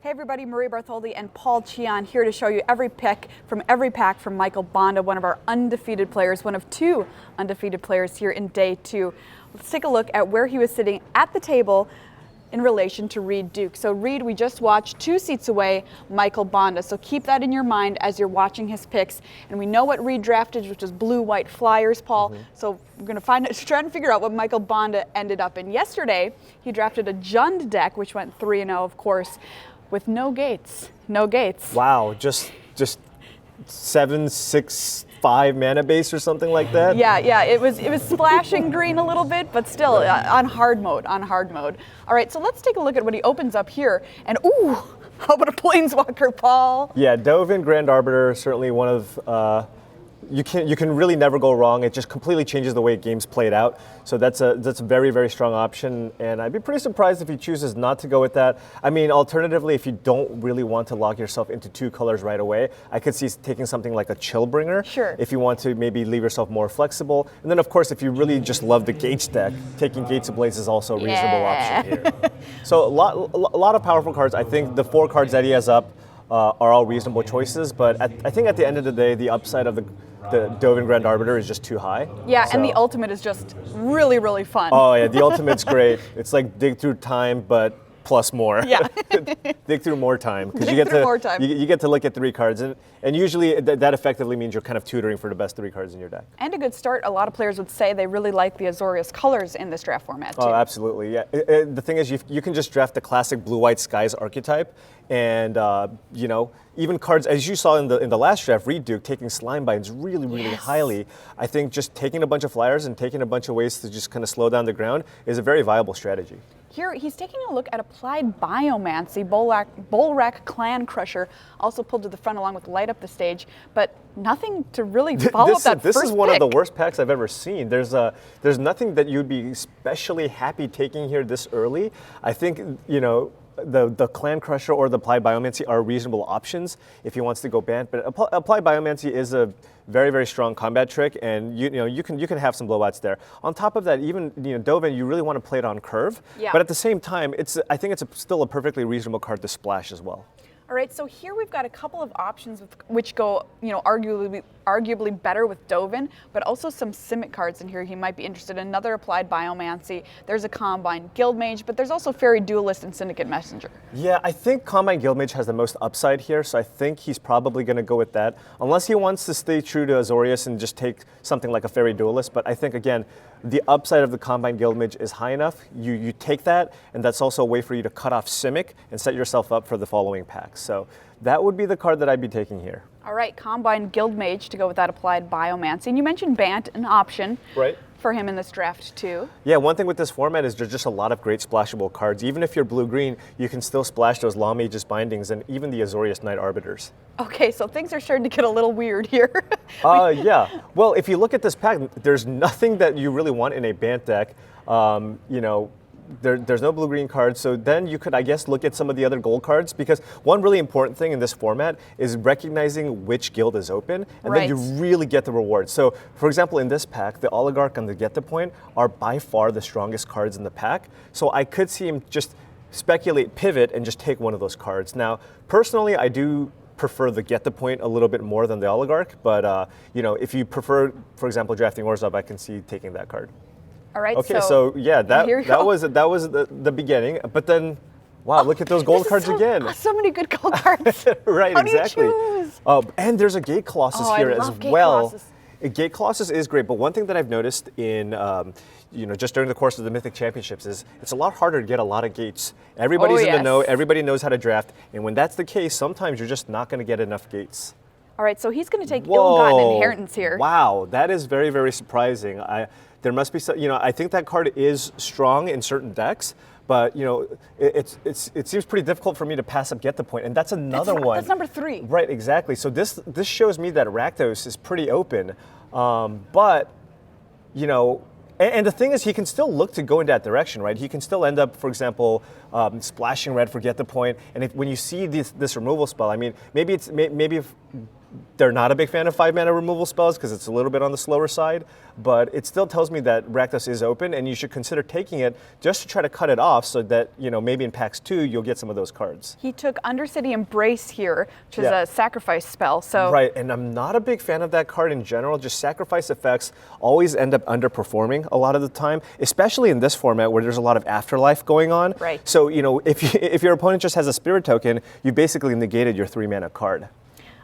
Hey everybody, Marie Bartholdi and Paul Cheon here to show you every pick from every pack from Michael Bonde, one of our undefeated players, one of two undefeated players here in day two. Let's take a look at where he was sitting at the table in relation to Reed Duke. So Reed, we just watched 2 seats away, Michael Bonde. So keep that in your mind as you're watching his picks. And we know what Reed drafted, which was blue-white flyers, Paul. So we're going to try and figure out what Michael Bonde ended up in. Yesterday, he drafted a Jund deck, which went 3-0, of course, with no gates. No gates. Wow, just 7, 6, 5 mana base or something like that? Yeah, it was splashing green a little bit, but still on hard mode. All right, so let's take a look at what he opens up here. And ooh, how about a Planeswalker, Paul? Yeah, Dovin Grand Arbiter, certainly one of, you can really never go wrong. It just completely changes the way games played out. So that's a very, very strong option. And I'd be pretty surprised if he chooses not to go with that. I mean, alternatively, if you don't really want to lock yourself into 2 colors right away, I could see taking something like a Chillbringer. Sure. If you want to maybe leave yourself more flexible. And then, of course, if you really just love the Gates deck, taking Gates Ablaze is also a reasonable option here. So a lot of powerful cards. I think the 4 cards that he has up are all reasonable choices. But I think at the end of the day, the upside of the Dovin Grand Arbiter is just too high. Yeah, so. And the ultimate is just really, really fun. Oh yeah, the ultimate's great. It's like dig through time, but plus more. Yeah. Dig through more time because you get to look at 3 cards, and usually that effectively means you're kind of tutoring for the best 3 cards in your deck. And a good start. A lot of players would say they really like the Azorius colors in this draft format too. Oh, absolutely. Yeah. The thing is, you can just draft the classic blue-white skies archetype, and even cards as you saw in the last draft, Reed Duke taking Slime Binds really highly. I think just taking a bunch of flyers and taking a bunch of ways to just kind of slow down the ground is a very viable strategy. Here, he's taking a look at Applied Biomancy, Bolrac Clan Crusher, also pulled to the front along with Light Up the Stage, but nothing to really follow up that This first is one pick. of the worst packs I've ever seen. There's nothing that you'd be especially happy taking here this early. I think, the Clan Crusher or the Applied Biomancy are reasonable options if he wants to go Bant, but Applied Biomancy is a very, very strong combat trick, and you can have some blowouts there. On top of that, even Dovin, you really want to play it on curve, but at the same time, I think it's still a perfectly reasonable card to splash as well. All right, so here we've got a couple of options which go, arguably better with Dovin, but also some Simic cards in here he might be interested in. Another Applied Biomancy. There's a Combine Guildmage, but there's also Fairy Duelist and Syndicate Messenger. Yeah, I think Combine Guildmage has the most upside here, so I think he's probably going to go with that, unless he wants to stay true to Azorius and just take something like a Fairy Duelist. But I think, again, the upside of the Combine Guildmage is high enough. You take that, and that's also a way for you to cut off Simic and set yourself up for the following packs. So that would be the card that I'd be taking here. All right, Combine Guildmage to go with that Applied Biomancy. And you mentioned Bant, an option for him in this draft too. Yeah, one thing with this format is there's just a lot of great splashable cards. Even if you're blue-green, you can still splash those Law Mage's Bindings and even the Azorius Knight Arbiters. Okay, so things are starting to get a little weird here. Yeah. Well, if you look at this pack, there's nothing that you really want in a Bant deck. There's no blue-green cards, so then you could, I guess, look at some of the other gold cards, because one really important thing in this format is recognizing which guild is open, and then you really get the reward. So, for example, in this pack, the Oligarch and the Get the Point are by far the strongest cards in the pack, so I could see him just speculate, pivot, and just take one of those cards. Now, personally, I do prefer the Get the Point a little bit more than the Oligarch, but if you prefer, for example, drafting Orzhov, I can see taking that card. All right. Okay, so yeah, that was the beginning, but then, wow, look at those gold cards again. So many good gold cards. Right, How exactly. Do you choose? And there's a Gate Colossus here as well. Colossus. Gate Colossus is great, but one thing that I've noticed in just during the course of the Mythic Championships is it's a lot harder to get a lot of gates. Everybody's in the know, everybody knows how to draft, and when that's the case, sometimes you're just not going to get enough gates. All right, so he's going to take Ill-Gotten Inheritance here. Wow, that is very, very surprising. There must be some, I think that card is strong in certain decks, but it seems pretty difficult for me to pass up Get the Point, and that's another one. That's number 3. Right, exactly. So this shows me that Rakdos is pretty open, but and the thing is, he can still look to go in that direction, right? He can still end up, for example, splashing red for Get the Point, and when you see this removal spell, I mean, maybe they're not a big fan of 5-mana removal spells because it's a little bit on the slower side, but it still tells me that Rakdos is open and you should consider taking it just to try to cut it off so that, maybe in packs 2 you'll get some of those cards. He took Undercity Embrace here, which is a sacrifice spell. So right, and I'm not a big fan of that card in general. Just sacrifice effects always end up underperforming a lot of the time, especially in this format where there's a lot of afterlife going on. Right. So, if your opponent just has a Spirit token, you basically negated your 3-mana card.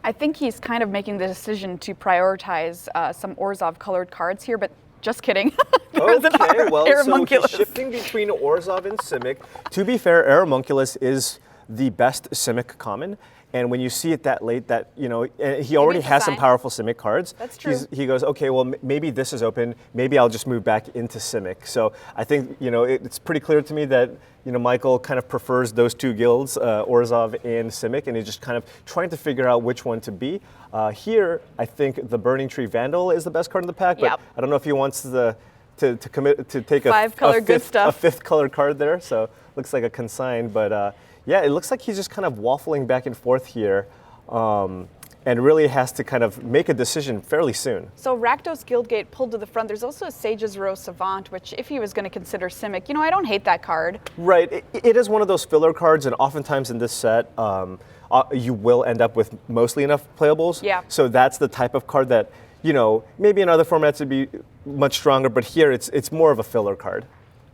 I think he's kind of making the decision to prioritize some Orzhov colored cards here, but just kidding. Okay, well, so he's shifting between Orzhov and Simic. To be fair, Aeromunculus is the best Simic common. And when you see it that late, that he already has some powerful Simic cards. That's true. He goes, okay, well maybe this is open. Maybe I'll just move back into Simic. So I think it's pretty clear to me that Michael kind of prefers those two guilds, Orzhov and Simic, and he's just kind of trying to figure out which one to be. Here, I think the Burning Tree Vandal is the best card in the pack, but I don't know if he wants to commit to take a fifth color card there. So looks like a consign, but. Yeah, it looks like he's just kind of waffling back and forth here and really has to kind of make a decision fairly soon. So Rakdos Guildgate pulled to the front. There's also a Sage's Row Savant, which if he was going to consider Simic, I don't hate that card. Right, it is one of those filler cards, and oftentimes in this set, you will end up with mostly enough playables. Yeah. So that's the type of card that, maybe in other formats it'd be much stronger, but here it's more of a filler card.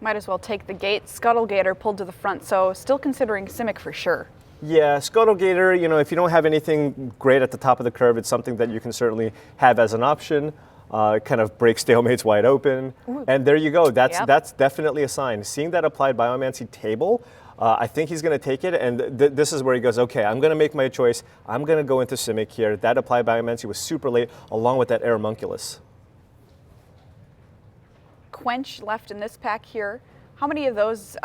Might as well take the gate. Scuttlegator pulled to the front, so still considering Simic for sure. Yeah, Scuttlegator, if you don't have anything great at the top of the curve, it's something that you can certainly have as an option. Kind of break stalemates wide open. Ooh. And there you go. That's definitely a sign. Seeing that applied Biomancy table, I think he's going to take it, and this is where he goes, okay, I'm going to make my choice. I'm going to go into Simic here. That applied Biomancy was super late, along with that Aeromunculus. Quench left in this pack here. How many of those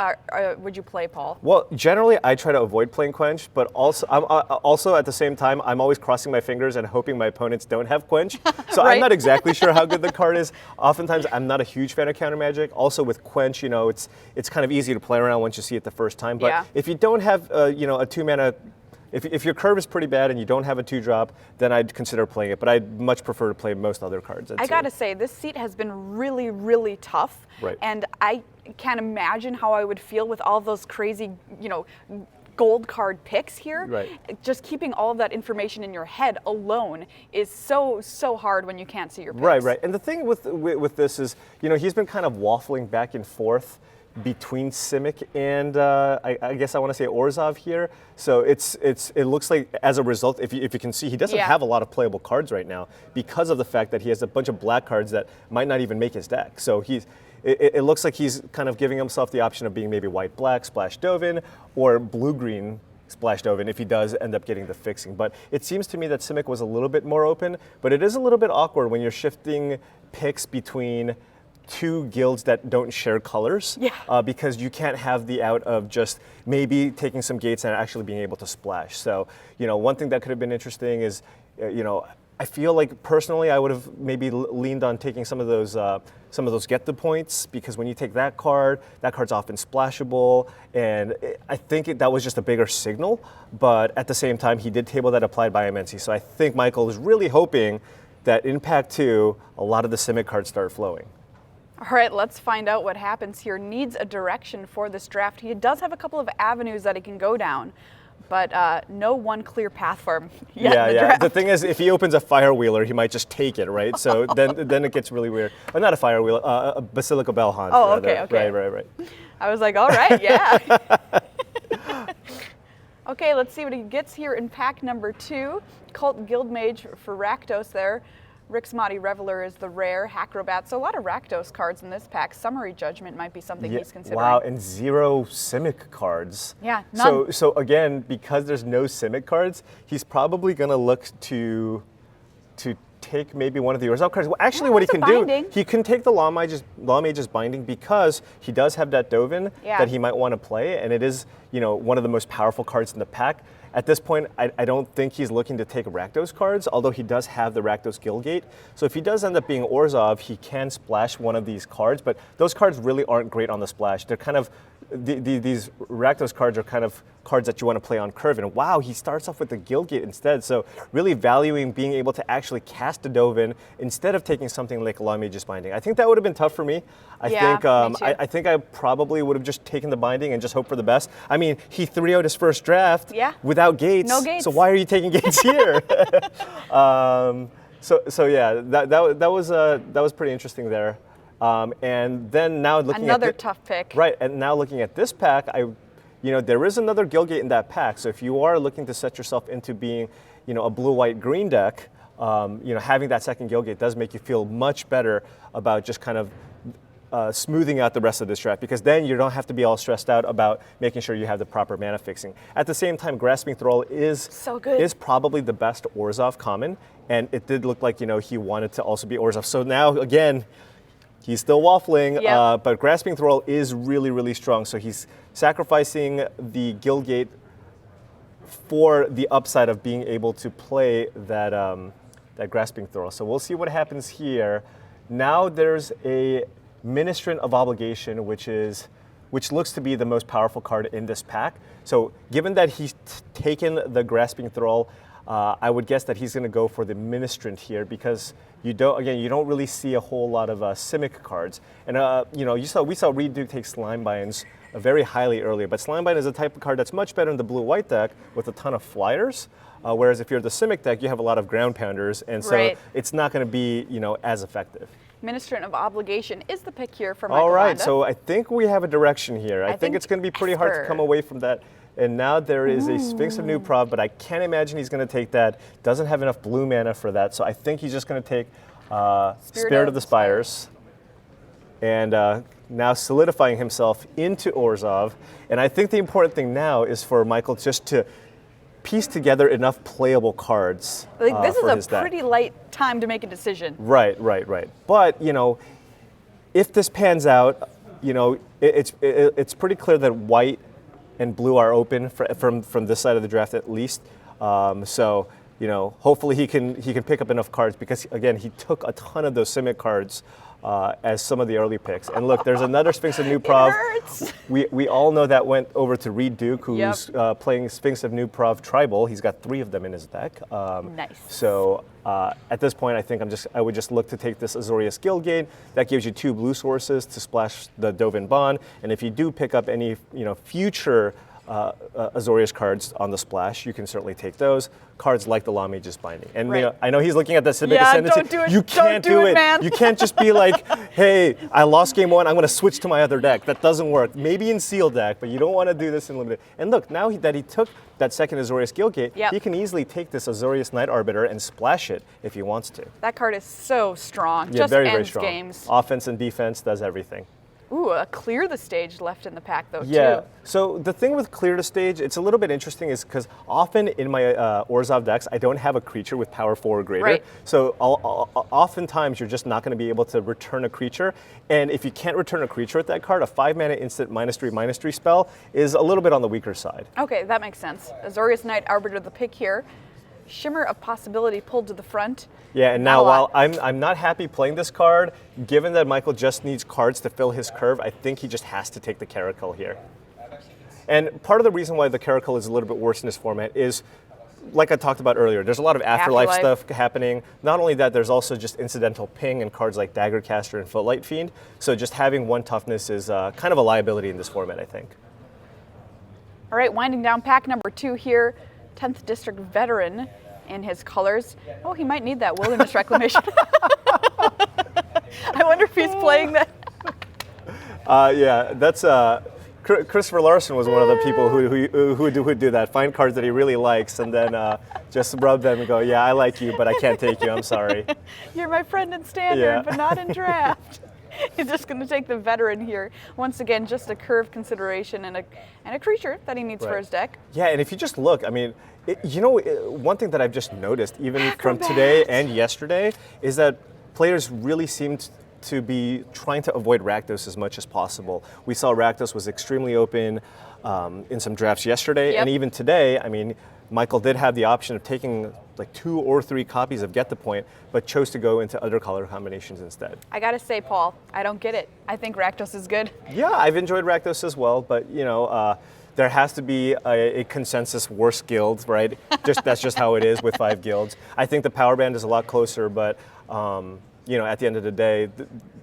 would you play, Paul? Well, generally I try to avoid playing Quench, but also at the same time I'm always crossing my fingers and hoping my opponents don't have Quench. So right. I'm not exactly sure how good the card is. Oftentimes I'm not a huge fan of counter magic. Also with Quench, it's kind of easy to play around once you see it the first time. But if you don't have a 2-mana. If your curve is pretty bad and you don't have a 2-drop, then I'd consider playing it. But I'd much prefer to play most other cards. I gotta say, this seat has been really, really tough. Right. And I can't imagine how I would feel with all those crazy, gold card picks here. Right. Just keeping all of that information in your head alone is so hard when you can't see your picks. Right. And the thing with this is, he's been kind of waffling back and forth between Simic and I guess I want to say Orzhov here. So it looks like as a result, if you can see, he doesn't have a lot of playable cards right now because of the fact that he has a bunch of black cards that might not even make his deck. So it looks like he's kind of giving himself the option of being maybe white-black, Splash Dovin, or blue-green, Splash Dovin if he does end up getting the fixing. But it seems to me that Simic was a little bit more open, but it is a little bit awkward when you're shifting picks between two guilds that don't share colors, because you can't have the out of just maybe taking some gates and actually being able to splash. So, one thing that could have been interesting is, I feel like personally I would have maybe leaned on taking some of those get the points, because when you take that card's often splashable, and I think that was just a bigger signal. But at the same time, he did table that applied Biomancy. So I think Michael is really hoping that in pack 2, a lot of the Simic cards start flowing. All right, let's find out what happens here. Needs a direction for this draft. He does have a couple of avenues that he can go down, but no one clear path for him yet in the draft. The thing is, if he opens a Firewheeler, he might just take it, right? So then it gets really weird. But not a Firewheeler, a Basilica Bellhaunt. Oh, okay. Right. I was like, all right, yeah. Okay, let's see what he gets here in pack number 2. Cult Guildmage for Rakdos there. Rixmati Reveler is the rare, Hacrobat. So a lot of Rakdos cards in this pack. Summary Judgment might be something he's considering. Wow, and 0 Simic cards. Yeah, none. So again, because there's no Simic cards, he's probably going to look to take maybe one of the Orzhov cards. Well, actually, what he can do, he can take the Lawmage's Binding, because he does have that Dovin that he might want to play, and it is one of the most powerful cards in the pack. At this point, I don't think he's looking to take Rakdos cards, although he does have the Rakdos Guildgate. So if he does end up being Orzhov, he can splash one of these cards, but those cards really aren't great on the splash. They're kind of, these Rakdos cards are kind of cards that you want to play on curve. And wow, he starts off with the Guildgate instead. So really valuing being able to actually cast a Dovin instead of taking something like Law Mage's Binding. I think that would have been tough for me. I think I probably would have just taken the Binding and just hoped for the best. I mean, he 3-0'd his first draft without gates. No gates. So why are you taking gates here? So yeah, that was pretty interesting there. And then now looking at another tough pick. Right, and now looking at this pack, there is another Guildgate in that pack. So if you are looking to set yourself into being, a blue-white-green deck, having that second Guildgate does make you feel much better about just kind of smoothing out the rest of this draft, because then you don't have to be all stressed out about making sure you have the proper mana fixing. At the same time, Grasping Thrall is probably the best Orzhov common, and it did look like he wanted to also be Orzhov. So now again, he's still waffling, but Grasping Thrall is really, really strong. So he's sacrificing the Guildgate for the upside of being able to play that Grasping Thrall. So we'll see what happens here. Now there's a Ministrant of Obligation, which looks to be the most powerful card in this pack. So given that he's taken the Grasping Thrall, I would guess that he's going to go for the Ministrant here, because you don't really see a whole lot of Simic cards. And we saw Reed Duke take Slimebinds very highly earlier, but Slimebind is a type of card that's much better in the blue-white deck with a ton of flyers. Whereas if you're the Simic deck, you have a lot of ground pounders, and so it's not going to be as effective. Ministrant of Obligation is the pick here for Michael All right, Bonde. so I think we have a direction here. I think it's going to be pretty hard to come away from that. And now there is a Sphinx of New Prov, but I can't imagine he's going to take that. Doesn't have enough blue mana for that, so I think he's just going to take Spirit of the Spires. And now solidifying himself into Orzhov. And I think the important thing now is for Michael just to piece together enough playable cards. This is a pretty light time to make a decision. Right. But if this pans out, it's pretty clear that white and blue are open from this side of the draft at least. So hopefully he can pick up enough cards, because again, he took a ton of those Simic cards as some of the early picks. And look, there's another Sphinx of New Prov. We all know that went over to Reed Duke, who's playing Sphinx of New Prov Tribal. He's got 3 of them in his deck. Nice. So at this point, I think I would just look to take this Azorius Guildgate. That gives you 2 blue sources to splash the Dovin Bond. And if you do pick up any future Azorius cards on the splash, you can certainly take those. Cards like the Law Mage's Binding. And I know he's looking at the Simic Ascendancy. Don't do it. You can't do it, man. You can't just be like, hey, I lost game 1, I'm going to switch to my other deck. That doesn't work. Maybe in Sealed deck, but you don't want to do this in Limited. And look, now that he took that second Azorius Guildgate, he can easily take this Azorius Night Arbiter and splash it if he wants to. That card is so strong. Yeah, just very, ends very strong. games. Offense and defense, does everything. Ooh, a Clear the Stage left in the pack, though, Yeah. too. So the thing with Clear the Stage, it's a little bit interesting, is because often in my Orzhov decks, I don't have a creature with power 4 or greater. Right. So oftentimes you're just not going to be able to return a creature. And if you can't return a creature with that card, a 5-mana instant -3/-3 spell is a little bit on the weaker side. Okay, that makes sense. Azorius Night Arbiter, the pick here. Shimmer of Possibility pulled to the front. Yeah, and now while I'm not happy playing this card, given that Michael just needs cards to fill his curve, I think he just has to take the Caracal here. And part of the reason why the Caracal is a little bit worse in this format is, like I talked about earlier, there's a lot of afterlife stuff happening. Not only that, there's also just incidental ping and cards like Daggercaster and Footlight Fiend. So just having 1 toughness is kind of a liability in this format, I think. All right, winding down pack number 2 here. 10th District Veteran in his colors. Oh, he might need that Wilderness Reclamation. I wonder if he's playing that. Yeah, that's Christopher Larson was one of the people who would do that. Find cards that he really likes and then just rub them and go, yeah, I like you, but I can't take you. I'm sorry. You're my friend in Standard, but not in Draft. He's just going to take the Veteran here. Once again, just a curve consideration and a creature that he needs for his deck. Yeah, and if you just look, I mean, one thing that I've just noticed, even from today and yesterday, is that players really seemed to be trying to avoid Rakdos as much as possible. We saw Rakdos was extremely open in some drafts yesterday, and even today, I mean, Michael did have the option of taking like 2 or 3 copies of Get the Point, but chose to go into other color combinations instead. I gotta say, Paul, I don't get it. I think Rakdos is good. Yeah, I've enjoyed Rakdos as well, but there has to be a consensus worst guild, right? That's just how it is with 5 guilds. I think the power band is a lot closer, but at the end of the day,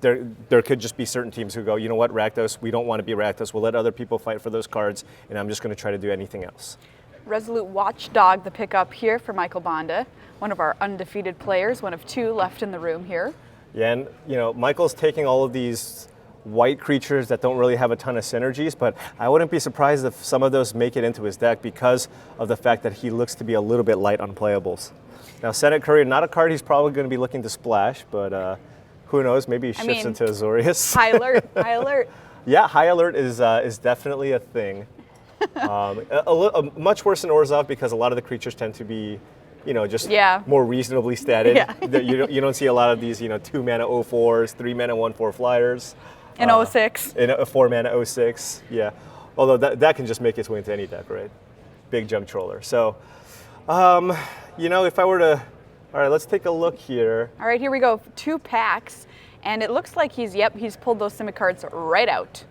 there could just be certain teams who go, you know what, Rakdos, we don't want to be Rakdos. We'll let other people fight for those cards, and I'm just going to try to do anything else. Resolute Watchdog, the pickup here for Michael Bonde, one of our undefeated players, one of 2 left in the room here. Yeah, and Michael's taking all of these white creatures that don't really have a ton of synergies, but I wouldn't be surprised if some of those make it into his deck because of the fact that he looks to be a little bit light on playables. Now, Senate Courier, not a card he's probably going to be looking to splash, but who knows? Maybe he shifts into Azorius. High alert, high alert. Yeah, high alert is definitely a thing. Much worse than Orzhov because a lot of the creatures tend to be, just more reasonably statted. Yeah. You don't see a lot of these, 2 mana 0/4s, 3 mana 1/4 flyers. In 06. In a 4 mana 06, yeah. Although that can just make its way into any deck, right? Big junk troller. So, if I were to, all right, let's take a look here. All right, here we go. 2 packs, and it looks like he's pulled those Simic cards right out.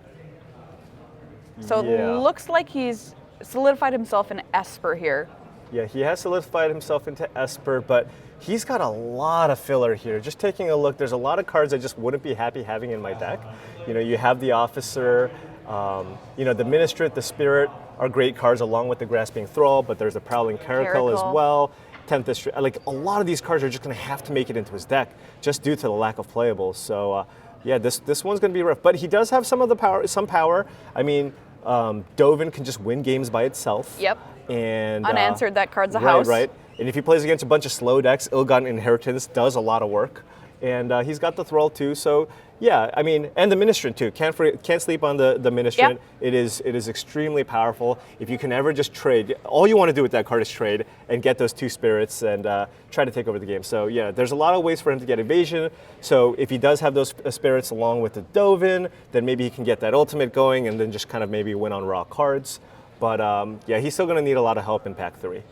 So it looks like he's solidified himself in Esper here. Yeah, he has solidified himself into Esper, but he's got a lot of filler here. Just taking a look, there's a lot of cards I just wouldn't be happy having in my deck. You have the Officer, the Ministrate, the Spirit are great cards along with the Grasping Thrall, but there's the Prowling Caracal as well. 10th District, like a lot of these cards are just going to have to make it into his deck just due to the lack of playables. So this one's going to be rough, but he does have some power. I mean, Dovin can just win games by itself. Yep. And unanswered, that card's a house. Right. And if he plays against a bunch of slow decks, Illigotten Inheritance does a lot of work. And he's got the Thrall too. So yeah, I mean, and the Ministrant too. Can't sleep on the Ministrant. Yep. It is extremely powerful. If you can ever just trade, all you want to do with that card is trade and get those 2 spirits and try to take over the game. So yeah, there's a lot of ways for him to get evasion. So if he does have those spirits along with the Dovin, then maybe he can get that ultimate going and then just kind of maybe win on raw cards. But he's still going to need a lot of help in pack 3.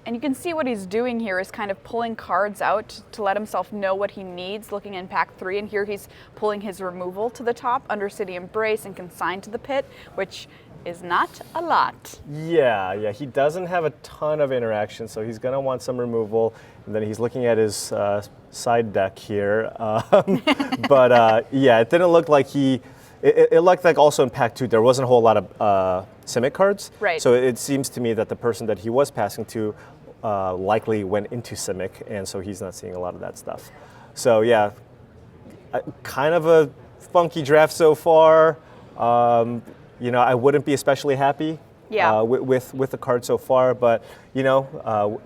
And you can see what he's doing here is kind of pulling cards out to let himself know what he needs looking in pack 3. And here he's pulling his removal to the top, Undercity Embrace and Consigned to the Pit, which is not a lot. Yeah, he doesn't have a ton of interaction, so he's going to want some removal. And then he's looking at his side deck here. But it didn't look like it looked like also in pack 2 there wasn't a whole lot of Simic cards. Right. So it seems to me that the person that he was passing to likely went into Simic, and so he's not seeing a lot of that stuff. So yeah, kind of a funky draft so far. I wouldn't be especially happy with the card so far, but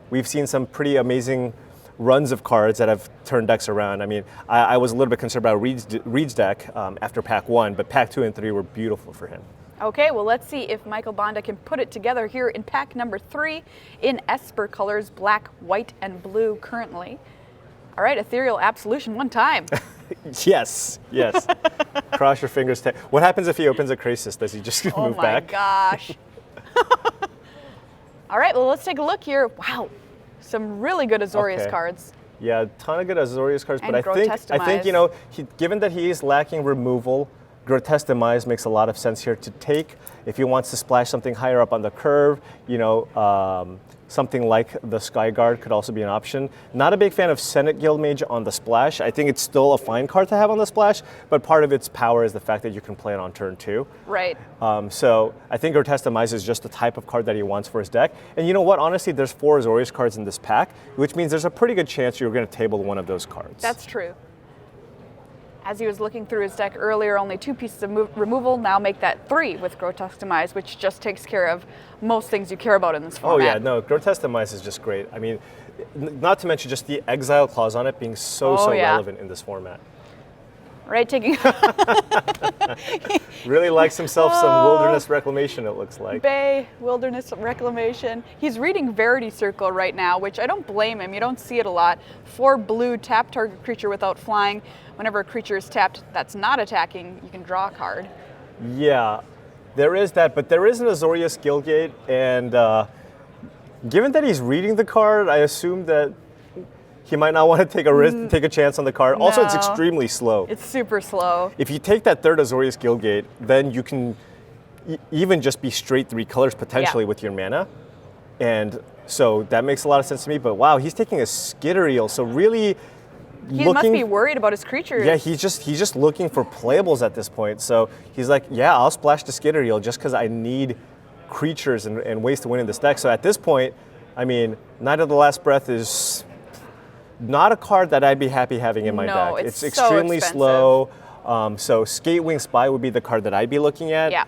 we've seen some pretty amazing runs of cards that have turned decks around. I mean, I was a little bit concerned about Reed's deck after pack 1, but pack 2 and 3 were beautiful for him. Okay, well, let's see if Michael Bonde can put it together here in pack number 3 in Esper colors, black, white, and blue currently. All right, Ethereal Absolution one time. Yes. Cross your fingers. What happens if he opens a Krasis? Does he just move back? Oh my gosh. All right, well, let's take a look here. Wow, some really good Azorius cards. Yeah, a ton of good Azorius cards, but I think given that he is lacking removal, Grotesque Demise makes a lot of sense here to take. If he wants to splash something higher up on the curve, something like the Skyguard could also be an option. Not a big fan of Senate Guildmage on the splash. I think it's still a fine card to have on the splash, but part of its power is the fact that you can play it on turn 2. Right. So I think Grotesque Demise is just the type of card that he wants for his deck. And you know what? Honestly, there's 4 Azorius cards in this pack, which means there's a pretty good chance you're going to table one of those cards. That's true. As he was looking through his deck earlier, only 2 pieces of removal, now make that 3 with Grotesque Demise, which just takes care of most things you care about in this format. Oh yeah, no, Grotesque Demise is just great. I mean, not to mention just the exile clause on it being so relevant in this format. Right, taking... Really likes himself some Wilderness Reclamation, it looks like. Bay, Wilderness Reclamation. He's reading Verity Circle right now, which I don't blame him. You don't see it a lot. 4 blue, tap target creature without flying. Whenever a creature is tapped that's not attacking, you can draw a card. Yeah, there is that, but there is an Azorius Guildgate, and Given that he's reading the card, I assume that he might not want to take a risk, take a chance on the card. Also, it's No. extremely slow. It's super slow. If you take that third Azorius Guildgate, then you can even just be straight 3 colors potentially with your mana. And so that makes a lot of sense to me. But wow, he's taking a Skitterial. So really He must be worried about his creatures. Yeah, he's just looking for playables at this point. So he's like, yeah, I'll splash the Skitterial just because I need creatures and ways to win in this deck. So at this point, I mean, Knight of the Last Breath is not a card that I'd be happy having in my deck. It's so extremely expensive. slow. So Skatewing Spy would be the card that I'd be looking at. Yeah.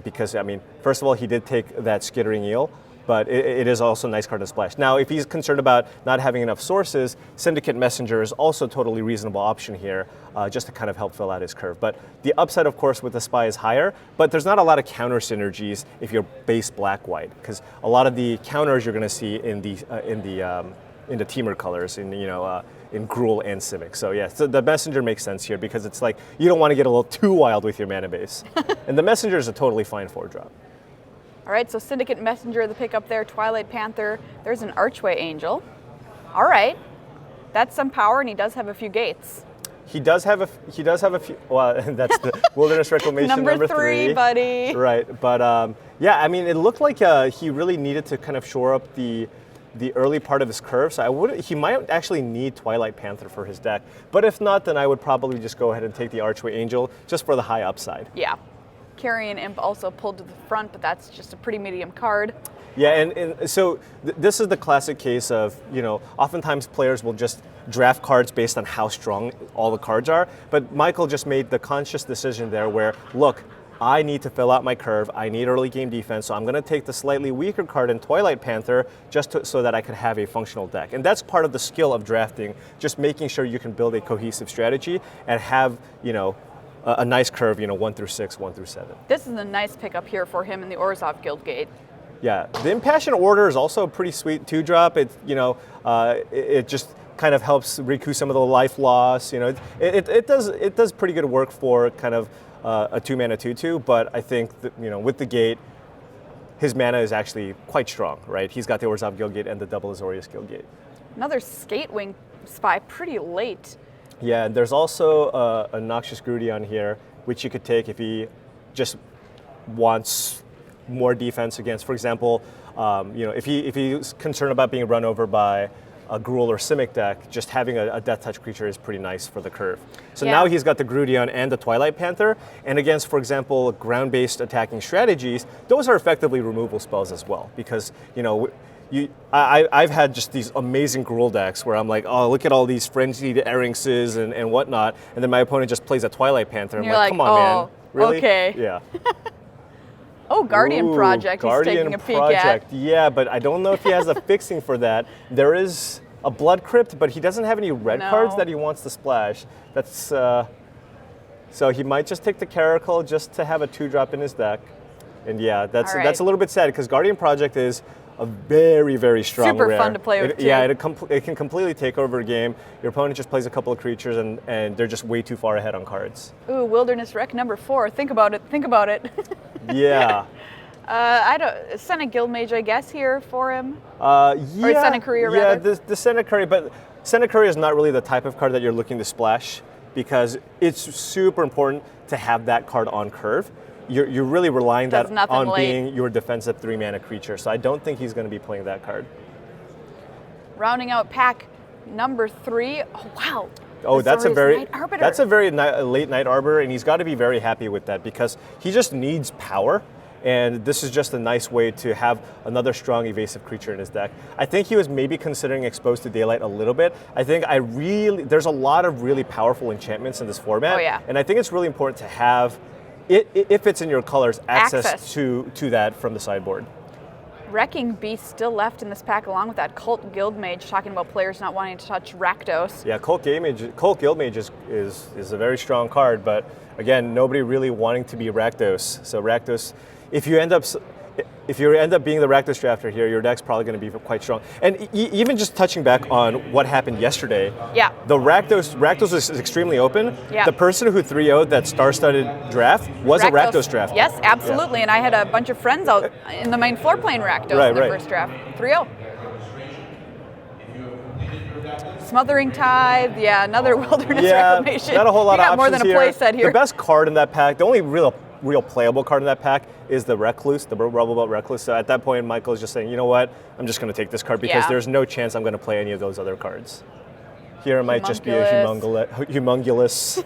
Because, I mean, first of all, he did take that Skittering Eel, but it is also a nice card to splash. Now, if he's concerned about not having enough sources, Syndicate Messenger is also a totally reasonable option here, just to kind of help fill out his curve. But the upside, of course, with the Spy is higher, but there's not a lot of counter synergies if you're base black-white, because a lot of the counters you're going to see in the teamer colors, in Gruul and Simic. So yeah, so the Messenger makes sense here because it's like you don't want to get a little too wild with your mana base. And the Messenger is a totally fine 4-drop. All right, so Syndicate Messenger, the pickup there, Twilight Panther. There's an Archway Angel. All right, that's some power, and he does have a few gates. He does have a few. Well, that's the Wilderness Reclamation number three, buddy. Right, but yeah, I mean, it looked like he really needed to kind of shore up the early part of his curve, so he might actually need Twilight Panther for his deck. But if not, then I would probably just go ahead and take the Archway Angel just for the high upside. Yeah. Carrion Imp also pulled to the front, but that's just a pretty medium card. Yeah, and so this is the classic case of, oftentimes players will just draft cards based on how strong all the cards are, but Michael just made the conscious decision there where, look, I need to fill out my curve, I need early game defense, so I'm going to take the slightly weaker card in Twilight Panther just so that I could have a functional deck. And that's part of the skill of drafting, just making sure you can build a cohesive strategy and have, a nice curve, 1 through 6, 1 through 7. This is a nice pickup here for him in the Orzhov Guildgate. Yeah, the Impassioned Order is also a pretty sweet 2-drop. It just kind of helps recoup some of the life loss. It does pretty good work for kind of a 2-mana 2/2, but I think that, with the gate, his mana is actually quite strong, right? He's got the Orzhov Guildgate and the double Azorius Guildgate. Another Skatewing Spy pretty late. Yeah, and there's also a Noxious Grudion here, which you could take if he just wants more defense against, for example, if he's concerned about being run over by a Gruul or Simic deck, just having a Death Touch creature is pretty nice for the curve. So now he's got the Grudion and the Twilight Panther, and against, for example, ground-based attacking strategies, those are effectively removal spells as well, because, I've had just these amazing Gruul decks where I'm like, oh, look at all these frenzied Erringses and whatnot, and then my opponent just plays a Twilight Panther. I'm like, come on, man. Really? Okay. Yeah. Oh, Guardian Project he's taking a peek at. Yeah, but I don't know if he has a fixing for that. There is a Blood Crypt, but he doesn't have any red cards that he wants to splash. That's so he might just take the Caracal just to have a 2-drop in his deck. And yeah, that's a little bit sad because Guardian Project is a very, very strong Super rare. fun to play with, too. Yeah, it can completely take over a game. Your opponent just plays a couple of creatures and they're just way too far ahead on cards. Ooh, Wilderness Wreck number 4. Think about it. Yeah. Senate Guildmage, I guess, here for him. Yeah. Or Senate Courier, rather. Yeah, the Senate Courier, but Senate Courier is not really the type of card that you're looking to splash because it's super important to have that card on curve. You're really relying on being your defensive 3-mana creature, so I don't think he's going to be playing that card. Rounding out pack number 3. Oh, wow. Oh, that's a very late Night Arbiter, and he's got to be very happy with that because he just needs power, and this is just a nice way to have another strong evasive creature in his deck. I think he was maybe considering Exposed to Daylight a little bit. I think there's a lot of really powerful enchantments in this format, and I think it's really important to have, if it's in your colors, access to that from the sideboard. Wrecking Beast still left in this pack along with that Cult Guildmage, talking about players not wanting to touch Rakdos. Yeah, Cult Guildmage is a very strong card, but again, nobody really wanting to be Rakdos. So Rakdos, if you end up, if you end up being the Rakdos drafter here, your deck's probably going to be quite strong. And even just touching back on what happened yesterday, yeah, the Rakdos is extremely open. Yeah. The person who 3-0'd that star-studded draft was a Rakdos draft. Yes, absolutely. Yeah. And I had a bunch of friends out in the main floor playing Rakdos in the first draft. 3-0. Smothering Tithe, yeah, another Wilderness Reclamation. Not a whole lot of options more than a play set here. The best card in that pack, the only real playable card in that pack is the Recluse, the Rubble Belt Recluse. So at that point, Michael's just saying, you know what, I'm just going to take this card because there's no chance I'm going to play any of those other cards. Here it might just be a humongulous.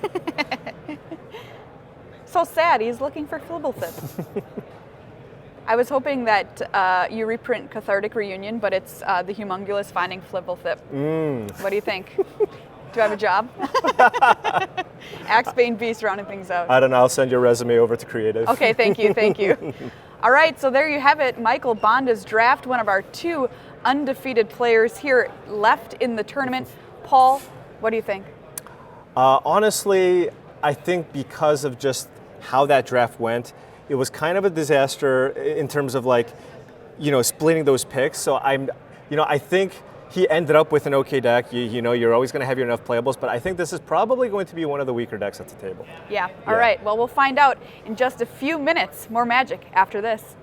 So sad, he's looking for Flibblethip. I was hoping that you reprint Cathartic Reunion, but it's the Humongulous finding Flibblethip. What do you think? Do I have a job? Axebane Beast rounding things out. I don't know, I'll send your resume over to Creative. Okay, thank you, thank you. All right, so there you have it. Michael Bonde's draft, one of our 2 undefeated players here left in the tournament. Paul, what do you think? Honestly, I think because of just how that draft went, it was kind of a disaster in terms of splitting those picks. So I think he ended up with an okay deck. You're always going to have your enough playables, but I think this is probably going to be one of the weaker decks at the table. Yeah. All right. Well, we'll find out in just a few minutes. More Magic after this.